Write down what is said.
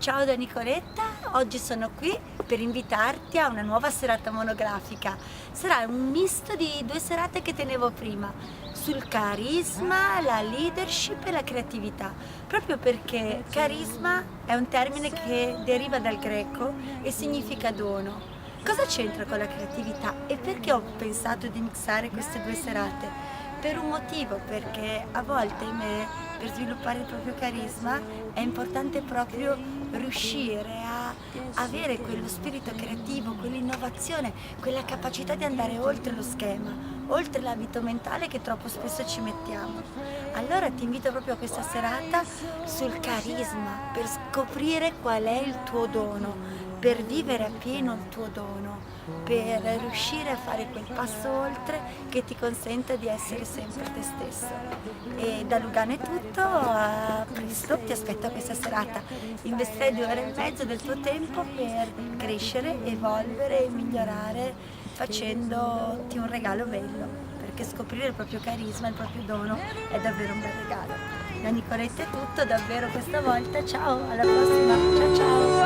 Ciao da Nicoletta, oggi sono qui per invitarti a una nuova serata monografica. Sarà un misto di due serate che tenevo prima, sul carisma, la leadership e la creatività, proprio perché carisma è un termine che deriva dal greco e significa dono. Cosa c'entra con la creatività e perché ho pensato di mixare queste due serate? Per un motivo, perché a volte per sviluppare il proprio carisma è importante proprio riuscire a avere quello spirito creativo, quell'innovazione, quella capacità di andare oltre lo schema, oltre l'abito mentale che troppo spesso ci mettiamo. Allora ti invito proprio a questa serata sul carisma, per scoprire qual è il tuo dono, per vivere appieno il tuo dono, per riuscire a fare quel passo oltre che ti consenta di essere sempre te stesso. E da Lugano è tutto, a presto, ti aspetto a questa serata. Investirei 2 ore e mezzo del tuo tempo per crescere, evolvere e migliorare facendoti un regalo bello, perché scoprire il proprio carisma, il proprio dono è davvero un bel regalo. Da Nicoletta è tutto, davvero questa volta, ciao, alla prossima, ciao ciao!